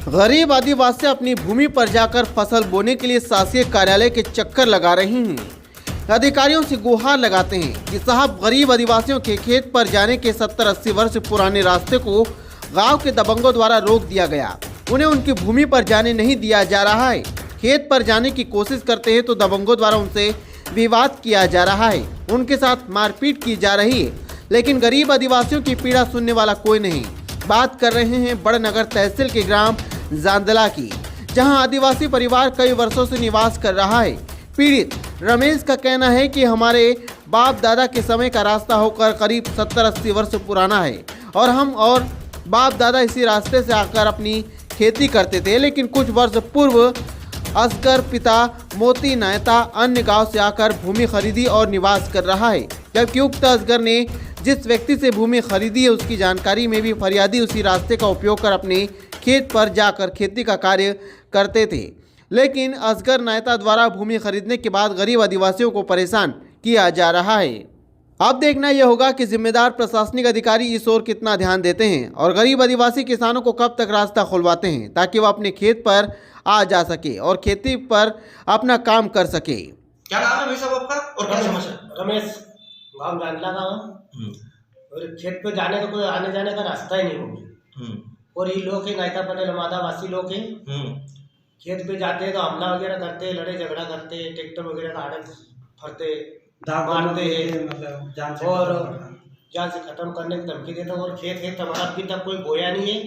गरीब आदिवासी अपनी भूमि पर जाकर फसल बोने के लिए शासकीय कार्यालय के चक्कर लगा रहे हैं। अधिकारियों से गुहार लगाते हैं कि साहब गरीब आदिवासियों के खेत पर जाने के 70-80 वर्ष पुराने रास्ते को गांव के दबंगों द्वारा रोक दिया गया। उन्हें उनकी भूमि पर जाने नहीं दिया जा रहा है। खेत पर जाने की कोशिश करते हैं तो दबंगों द्वारा उनसे विवाद किया जा रहा है, उनके साथ मारपीट की जा रही है। लेकिन गरीब आदिवासियों की पीड़ा सुनने वाला कोई नहीं। बात कर रहे हैं बड़नगर तहसील के ग्राम जांदला की, जहां आदिवासी परिवार कई वर्षों से निवास कर रहा है। पीड़ित रमेश का कहना है कि हमारे बाप दादा के समय का रास्ता होकर करीब 70-80 वर्ष पुराना है और हम और बाप दादा इसी रास्ते से आकर अपनी खेती करते थे। लेकिन कुछ वर्ष पूर्व असगर पिता मोती नायता अन्य गांव से आकर भूमि खरीदी और निवास कर रहा है। जबकि उक्त असगर ने जिस व्यक्ति से भूमि खरीदी है उसकी जानकारी में भी फरियादी उसी रास्ते का उपयोग कर अपने खेत पर जाकर खेती का कार्य करते थे। लेकिन असगर नायता द्वारा भूमि खरीदने के बाद गरीब आदिवासियों को परेशान किया जा रहा है। अब देखना यह होगा कि जिम्मेदार प्रशासनिक अधिकारी इस ओर कितना ध्यान देते हैं और गरीब आदिवासी किसानों को कब तक रास्ता खुलवाते हैं ताकि वह अपने खेत पर आ जा सके और खेती पर अपना काम कर सके। क्या नाम है भाई साहब आपका और क्या समस्या? रमेश, गाँव जानला का हूँ। और खेत पे जाने का कोई आने जाने का रास्ता ही नहीं होगी। और ये लोग हैं नायता पटेल मादावासी लोग हैं, खेत पे जाते हैं तो हमला वगैरह करते हैं, लड़ाई झगड़ा करते हैं, ट्रैक्टर वगैरह का आड़न फरते मारते हैं और जान से खत्म करने की धमकी देते हैं। और खेत हमारा अभी तक कोई बोया नहीं है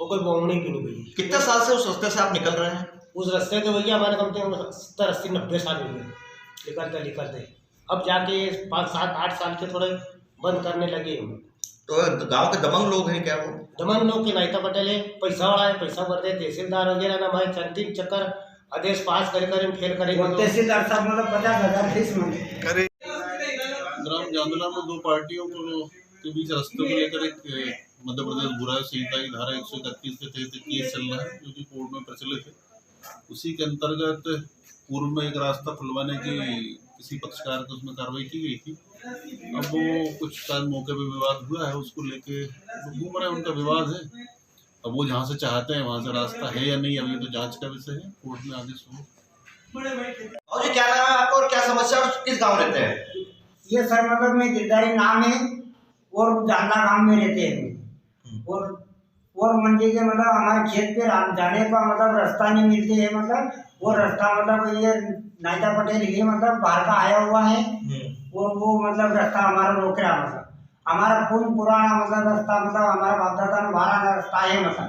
और कोई बोवनी भी नहीं हुई है। कितने साल से उस रास्ते से आप निकल रहे हैं? उस रास्ते के भैया हमारे कम से कम 70, 80, 90 साल हो गए निकलते। अब जाके 5, 7, 8 साल के थोड़े बंद करने लगे हम। तो गांव के दबंग लोग हैं क्या वो? दमन लोग के नायता पटेल है, पैसा वाला है, पैसा भर दे। तहसीलदार वगैरह ना भाई 3 चक्कर आदेश पास कर फेल करेंगे। तहसीलदार साहब मतलब 50,000 फीस मांगे। ग्राम जांदला में दो पार्टियों के बीच रास्ते को लेकर एक मध्य प्रदेश बुराई संहिता की धारा 131 के तहत केस चल रहा है, जो कि कोर्ट में प्रचलित है। उसी के अंतर्गत पूर्व में एक रास्ता खुलवाने की किसी पक्षकार को उसमें कार्रवाई की गई थी। अब वो कुछ शायद मौके पे विवाद हुआ है, उसको लेके घूम रहे हैं, उनका विवाद है। अब वो जहाँ से चाहते हैं वहाँ से रास्ता है या नहीं, अभी तो जांच का विषय है, कोर्ट में आदेश हो। और क्या नाम है आपका और क्या समस्या और किस गाँव रहते हैं? ये सर मतलब में गिरधारी नाम है और जांदला गांव में रहते हैं। और मंडी के मतलब हमारे खेत पे जाने का मतलब रास्ता नहीं मिलते है। मतलब वो रास्ता मतलब ये नायता पटेल ये मतलब बाहर का आया हुआ है और वो मतलब रास्ता हमारा रोक रहा। मतलब हमारा पुराना मतलब रास्ता मतलब हमारा बाप दादा ने 12 रास्ता है मतलब।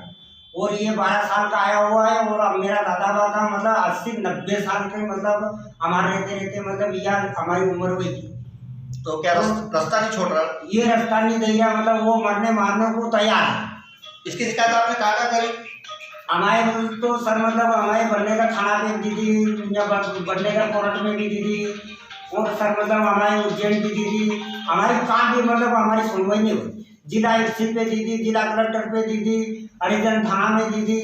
और ये 12 साल का आया हुआ है और अब मेरा दादा बाबा मतलब 80-90 साल के मतलब हमारे रहते मतलब यह हमारी उम्र हुई थी। तो क्या रास्ता नहीं छोड़ रहा? ये रास्ता नहीं दे रहा, मतलब वो मरने मारने को तैयार है। इसकी शिकायत आपने कहाँ करी? हमारे तो सर मतलब हमारे बनने का थाना पे दी थी या बनने का कोर्ट में भी दी थी और सर मतलब हमारे उज्जैन भी दी थी। हमारी काम भी मतलब हमारी सुनवाई नहीं हुई। जिला एसपी पे दी थी, जिला कलेक्टर पे दी थी, हरिजन थाना में दी थी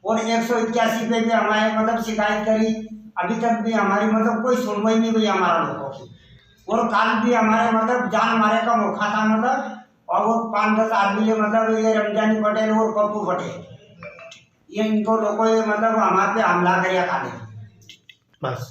और 181 पे भी हमारे मतलब शिकायत करी। अभी तक भी हमारी मतलब कोई सुनवाई नहीं हुई हमारा लोगों की। और काल भी हमारे मतलब जान मारे का मौका था मतलब। और वो 5-10 आदमी मतलब ये रमजानी पटेल और पप्पू पटेल ये इनको लोगों मतलब हमारे पे हमला कर काले बस।